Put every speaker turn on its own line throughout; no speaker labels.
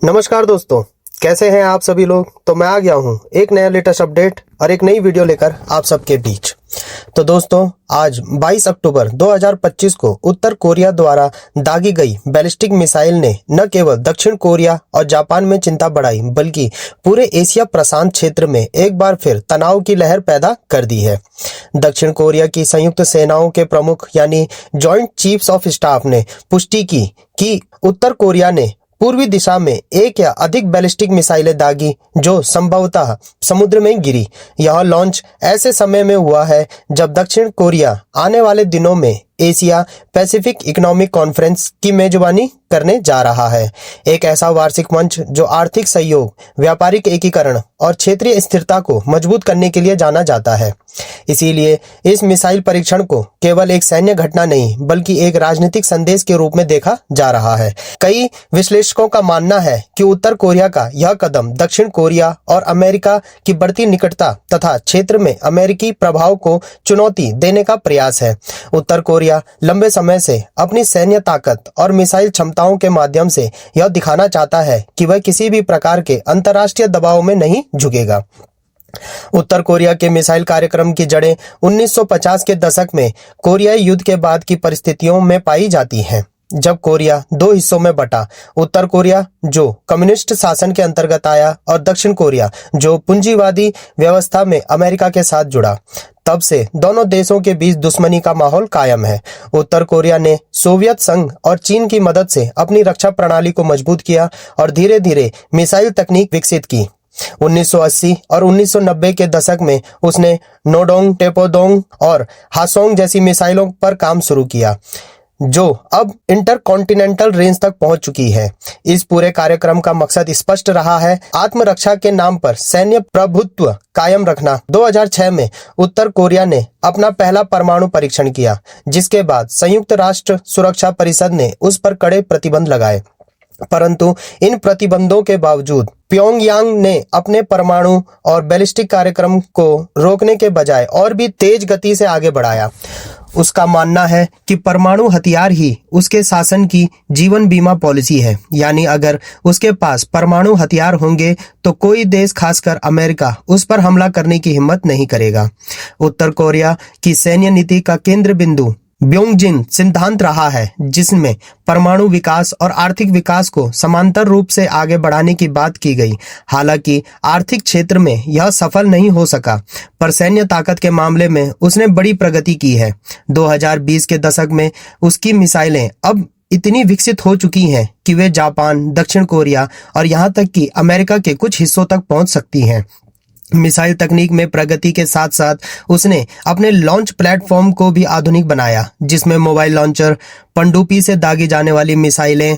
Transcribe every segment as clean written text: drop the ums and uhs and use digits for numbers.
नमस्कार दोस्तों, कैसे हैं आप सभी लोग। तो मैं आ गया हूं एक नया लेटेस्ट अपडेट और एक नई वीडियो लेकर आप सबके बीच। तो दोस्तों, आज 22 अक्टूबर 2025 को उत्तर कोरिया द्वारा दागी गई बैलिस्टिक मिसाइल ने न केवल दक्षिण कोरिया और जापान में चिंता बढ़ाई, बल्कि पूरे एशिया प्रशांत क्षेत्र में एक बार फिर तनाव की लहर पैदा कर दी है। दक्षिण कोरिया की संयुक्त सेनाओं के प्रमुख यानी जॉइंट चीफ्स ऑफ स्टाफ ने पुष्टि की कि उत्तर कोरिया ने पूर्वी दिशा में एक या अधिक बैलिस्टिक मिसाइलें दागी जो संभवतः समुद्र में गिरी। यह लॉन्च ऐसे समय में हुआ है जब दक्षिण कोरिया आने वाले दिनों में एशिया पैसिफिक इकोनॉमिक कॉन्फ्रेंस की मेजबानी करने जा रहा है। एक ऐसा वार्षिक मंच जो आर्थिक सहयोग, व्यापारिक एकीकरण और क्षेत्रीय स्थिरता को मजबूत करने के लिए जाना जाता है। इसीलिए इस मिसाइल परीक्षण को केवल एक सैन्य घटना नहीं बल्कि एक राजनीतिक संदेश के रूप में देखा जा रहा है। कई विश्लेषकों का मानना है कि उत्तर कोरिया का यह कदम दक्षिण कोरिया और अमेरिका की बढ़ती निकटता तथा क्षेत्र में अमेरिकी प्रभाव को चुनौती देने का प्रयास है। उत्तर कोरिया लंबे समय से अपनी सैन्य ताकत और मिसाइल क्षमताओं के माध्यम से यह दिखाना चाहता है कि वह किसी भी प्रकार के अंतर्राष्ट्रीय दबाव में नहीं झुकेगा। उत्तर कोरिया के मिसाइल कार्यक्रम की जड़ें 1950 के दशक में कोरियाई युद्ध के बाद की परिस्थितियों में पाई जाती हैं, जब कोरिया दो हिस्सों में बटा। उत्तर कोरिया जो कम्युनिस्ट शासन के अंतर्गत आया और दक्षिण कोरिया जो पूंजीवादी व्यवस्था में अमेरिका के साथ जुड़ा। तब से दोनों देशों के बीच दुश्मनी का माहौल कायम है। उत्तर कोरिया ने सोवियत संघ और चीन की मदद से अपनी रक्षा प्रणाली को मजबूत किया और धीरे धीरे मिसाइल तकनीक विकसित की। 1980 और 1990 के दशक में उसने नोडोंग, टेपोडोंग और हासोंग जैसी मिसाइलों पर काम शुरू किया, जो अब इंटरकॉन्टिनेंटल रेंज तक पहुंच चुकी है। इस पूरे कार्यक्रम का मकसद स्पष्ट रहा है, आत्मरक्षा के नाम पर सैन्य प्रभुत्व कायम रखना। 2006 में उत्तर कोरिया ने अपना पहला परमाणु परीक्षण किया, जिसके बाद संयुक्त राष्ट्र सुरक्षा परिषद ने उस पर कड़े प्रतिबंध लगाए। परंतु इन प्रतिबंधों के बावजूद प्योंगयांग ने अपने परमाणु और बैलिस्टिक कार्यक्रम को रोकने के बजाय और भी तेज गति से आगे बढ़ाया। उसका मानना है कि परमाणु हथियार ही उसके शासन की जीवन बीमा पॉलिसी है, यानी अगर उसके पास परमाणु हथियार होंगे तो कोई देश, खासकर अमेरिका, उस पर हमला करने की हिम्मत नहीं करेगा। उत्तर कोरिया की सैन्य नीति का केंद्र बिंदु ब्योंगजिन सिद्धांत रहा है, जिसमें परमाणु विकास और आर्थिक विकास को समांतर रूप से आगे बढ़ाने की बात की गई। हालांकि आर्थिक क्षेत्र में यह सफल नहीं हो सका, पर सैन्य ताकत के मामले में उसने बड़ी प्रगति की है। 2020 के दशक में उसकी मिसाइलें अब इतनी विकसित हो चुकी हैं कि वे जापान, दक्षिण कोरिया और यहाँ तक कि अमेरिका के कुछ हिस्सों तक पहुंच सकती हैं। मिसाइल तकनीक में प्रगति के साथ साथ उसने अपने लॉन्च प्लेटफॉर्म को भी आधुनिक बनाया, जिसमें मोबाइल लॉन्चर, पनडुब्बी से दागी जाने वाली मिसाइलें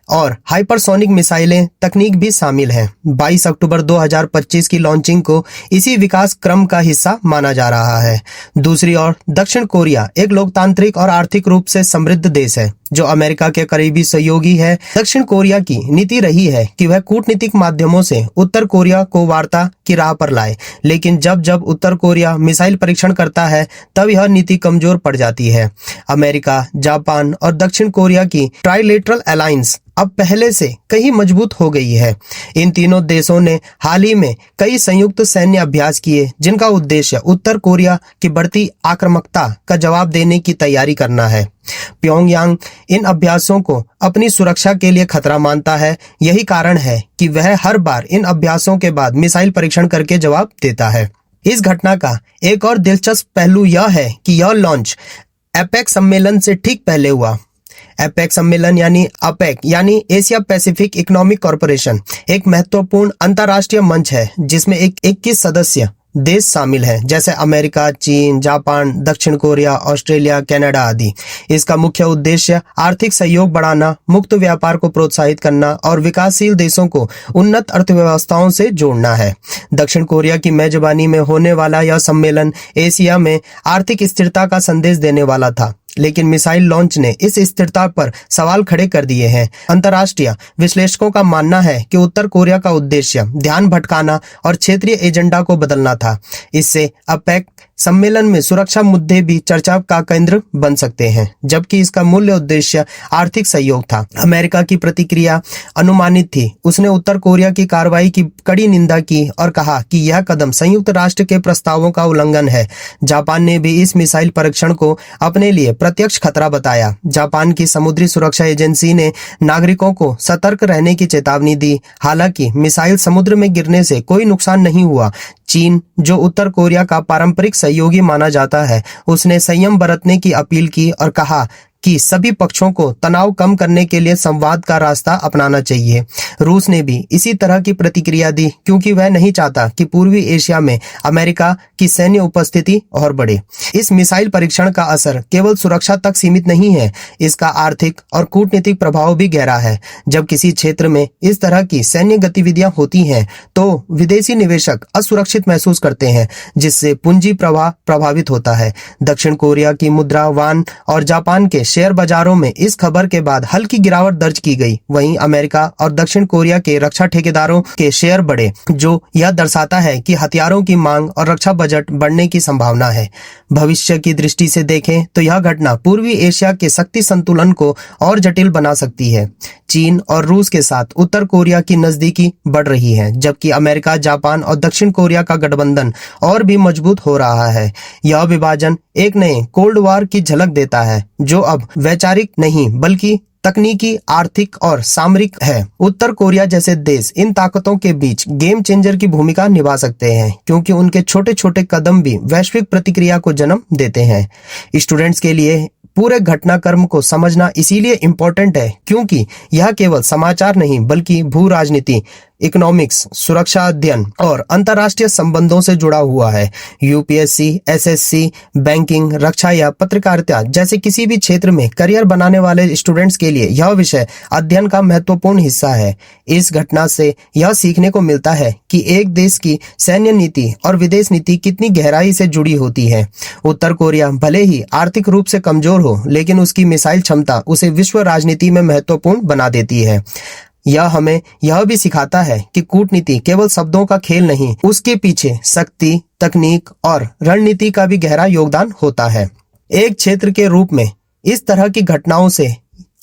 और हाइपरसोनिक मिसाइलें तकनीक भी शामिल है। 22 अक्टूबर 2025 की लॉन्चिंग को इसी विकास क्रम का हिस्सा माना जा रहा है। दूसरी ओर दक्षिण कोरिया एक लोकतांत्रिक और आर्थिक रूप से समृद्ध देश है, जो अमेरिका के करीबी सहयोगी है। दक्षिण कोरिया की नीति रही है कि वह कूटनीतिक माध्यमों से उत्तर कोरिया को वार्ता की राह पर लाए, लेकिन जब जब उत्तर कोरिया मिसाइल परीक्षण करता है तब यह नीति कमजोर पड़ जाती है। अमेरिका, जापान और दक्षिण कोरिया की ट्राइलेटरल अलायंस अब पहले से कहीं मजबूत हो गई है। इन तीनों देशों ने हाल ही में कई संयुक्त सैन्य अभ्यास किए, जिनका उद्देश्य उत्तर कोरिया की बढ़ती आक्रामकता का जवाब देने की तैयारी करना है। प्योंगयांग इन अभ्यासों को अपनी सुरक्षा के लिए खतरा मानता है। यही कारण है कि वह हर बार इन अभ्यासों के बाद मिसाइल परीक्षण करके जवाब देता है। इस घटना का एक और दिलचस्प पहलू यह है कि यह लॉन्च एपेक सम्मेलन से ठीक पहले हुआ। एपेक सम्मेलन यानी अपेक यानी एशिया पैसिफिक इकोनॉमिक कॉरपोरेशन एक महत्वपूर्ण अंतर्राष्ट्रीय मंच है, जिसमें 21 सदस्य देश शामिल हैं, जैसे अमेरिका, चीन, जापान, दक्षिण कोरिया, ऑस्ट्रेलिया, कनाडा आदि। इसका मुख्य उद्देश्य आर्थिक सहयोग बढ़ाना, मुक्त व्यापार को प्रोत्साहित करना और विकासशील देशों को उन्नत अर्थव्यवस्थाओं से जोड़ना है। दक्षिण कोरिया की मेजबानी में होने वाला यह सम्मेलन एशिया में आर्थिक स्थिरता का संदेश देने वाला था, लेकिन मिसाइल लॉन्च ने इस स्थिरता पर सवाल खड़े कर दिए हैं। अंतर्राष्ट्रीय विश्लेषकों का मानना है कि उत्तर कोरिया का उद्देश्य ध्यान भटकाना और क्षेत्रीय एजेंडा को बदलना था। इससे अपेक सम्मेलन में सुरक्षा मुद्दे भी चर्चा का केंद्र बन सकते हैं, जबकि इसका मूल्य उद्देश्य आर्थिक सहयोग था। अमेरिका की प्रतिक्रिया अनुमानित थी। उसने उत्तर कोरिया की कार्रवाई की कड़ी निंदा की और कहा कि यह कदम संयुक्त राष्ट्र के प्रस्तावों का उल्लंघन है। जापान ने भी इस मिसाइल परीक्षण को अपने लिए प्रत्यक्ष खतरा बताया। जापान की समुद्री सुरक्षा एजेंसी ने नागरिकों को सतर्क रहने की चेतावनी दी। हालांकि मिसाइल समुद्र में गिरने से कोई नुकसान नहीं हुआ। चीन, जो उत्तर कोरिया का पारंपरिक सहयोगी माना जाता है, उसने संयम बरतने की अपील की और कहा कि सभी पक्षों को तनाव कम करने के लिए संवाद का रास्ता अपनाना चाहिए। रूस ने भी इसी तरह की प्रतिक्रिया दी, क्योंकि वह नहीं चाहता कि पूर्वी एशिया में अमेरिका की सैन्य उपस्थिति और बढ़े। इस मिसाइल परीक्षण का असर केवल सुरक्षा तक सीमित नहीं है, इसका आर्थिक और कूटनीतिक प्रभाव भी गहरा है। जब किसी क्षेत्र में इस तरह की सैन्य गतिविधियां होती हैं, तो विदेशी निवेशक असुरक्षित महसूस करते हैं, जिससे पूंजी प्रवाह प्रभावित होता है। दक्षिण कोरिया की मुद्रा, वान और जापान के शेयर बाजारों में इस खबर के बाद हल्की गिरावट दर्ज की गई। वहीं अमेरिका और दक्षिण कोरिया के रक्षा ठेकेदारों के शेयर बढ़े, जो यह दर्शाता है कि हथियारों की मांग और रक्षा बजट बढ़ने की संभावना है। भविष्य की दृष्टि से देखें तो यह घटना पूर्वी एशिया के शक्ति संतुलन को और जटिल बना सकती है। चीन और रूस के साथ उत्तर कोरिया की नजदीकी बढ़ रही है, जबकि अमेरिका, जापान और दक्षिण कोरिया का गठबंधन और भी मजबूत हो रहा है। यह विभाजन एक नए कोल्ड वॉर की झलक देता है, जो अब वैचारिक नहीं बल्कि तकनीकी, आर्थिक और सामरिक है। उत्तर कोरिया जैसे देश इन ताकतों के बीच गेम चेंजर की भूमिका निभा सकते हैं, क्योंकि उनके छोटे छोटे कदम भी वैश्विक प्रतिक्रिया को जन्म देते हैं। स्टूडेंट्स के लिए पूरे घटनाक्रम को समझना इसीलिए इम्पोर्टेंट है, क्योंकि यह केवल समाचार नहीं बल्कि भू राजनीति, इकोनॉमिक्स, सुरक्षा अध्ययन और अंतर्राष्ट्रीय संबंधों से जुड़ा हुआ है। यूपीएससी, एसएससी, बैंकिंग, रक्षा या पत्रकारिता जैसे किसी भी क्षेत्र में करियर बनाने वाले स्टूडेंट्स के लिए यह विषय अध्ययन का महत्वपूर्ण हिस्सा है। इस घटना से यह सीखने को मिलता है कि एक देश की सैन्य नीति और विदेश नीति कितनी गहराई से जुड़ी होती है। उत्तर कोरिया भले ही आर्थिक रूप से कमजोर हो, लेकिन उसकी मिसाइल क्षमता उसे विश्व राजनीति में महत्वपूर्ण बना देती है। यह हमें यह भी सिखाता है कि कूटनीति केवल शब्दों का खेल नहीं, उसके पीछे शक्ति, तकनीक और रणनीति का भी गहरा योगदान होता है। एक क्षेत्र के रूप में इस तरह की घटनाओं से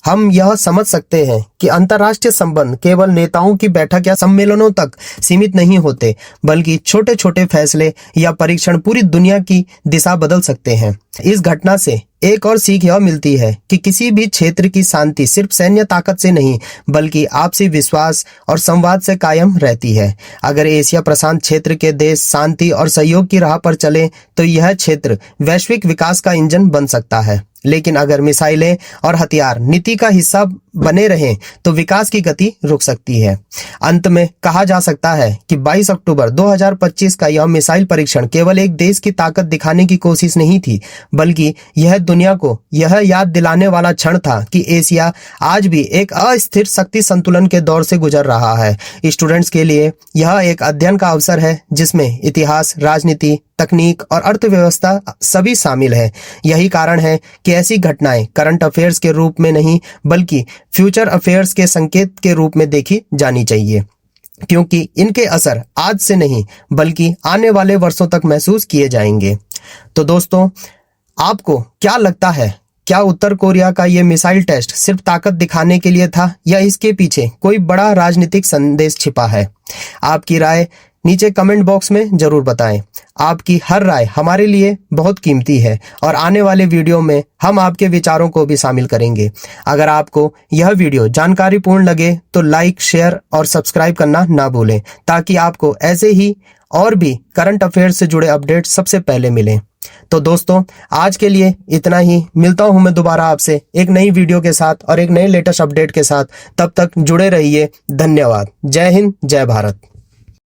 हम यह समझ सकते हैं कि अंतर्राष्ट्रीय संबंध केवल नेताओं की बैठक या सम्मेलनों तक सीमित नहीं होते, बल्कि छोटे छोटे फैसले या परीक्षण पूरी दुनिया की दिशा बदल सकते हैं। इस घटना से एक और सीख यह मिलती है कि किसी भी क्षेत्र की शांति सिर्फ सैन्य ताकत से नहीं बल्कि आपसी विश्वास और संवाद से कायम रहती है। अगर एशिया प्रशांत क्षेत्र के देश शांति और सहयोग की राह पर चले तो यह क्षेत्र वैश्विक विकास का इंजन बन सकता है। लेकिन अगर मिसाइलें और हथियार नीति का हिस्सा बने रहें तो विकास की गति रुक सकती है। अंत में कहा जा सकता है कि 22 अक्टूबर 2025 का यह मिसाइल परीक्षण केवल एक देश की ताकत दिखाने की कोशिश नहीं थी, बल्कि यह दुनिया को यह याद दिलाने वाला क्षण था कि एशिया आज भी एक अस्थिर शक्ति संतुलन के दौर से गुजर रहा है। स्टूडेंट्स के लिए यह एक अध्ययन का अवसर है जिसमें इतिहास, राजनीति, तकनीक और अर्थव्यवस्था सभी शामिल है। यही कारण है कि ऐसी घटनाएं करंट अफेयर्स के रूप में नहीं बल्कि फ्यूचर अफेयर्स के संकेत के रूप में देखी जानी चाहिए, क्योंकि इनके असर आज से नहीं बल्कि आने वाले वर्षों तक महसूस किए जाएंगे। तो दोस्तों, आपको क्या लगता है, क्या उत्तर कोरिया का ये मिसाइल टेस्ट सिर्फ ताकत दिखाने के लिए था या इसके पीछे कोई बड़ा राजनीतिक संदेश छिपा है? आपकी राय नीचे कमेंट बॉक्स में जरूर बताएं। आपकी हर राय हमारे लिए बहुत कीमती है और आने वाले वीडियो में हम आपके विचारों को भी शामिल करेंगे। अगर आपको यह वीडियो जानकारीपूर्ण लगे तो लाइक, शेयर और सब्सक्राइब करना ना भूलें, ताकि आपको ऐसे ही और भी करंट अफेयर्स से जुड़े अपडेट सबसे पहले मिलें। तो दोस्तों, आज के लिए इतना ही। मिलता हूं मैं दोबारा आपसे एक नई वीडियो के साथ और एक नए लेटेस्ट अपडेट के साथ। तब तक जुड़े रहिए। धन्यवाद। जय हिंद, जय भारत।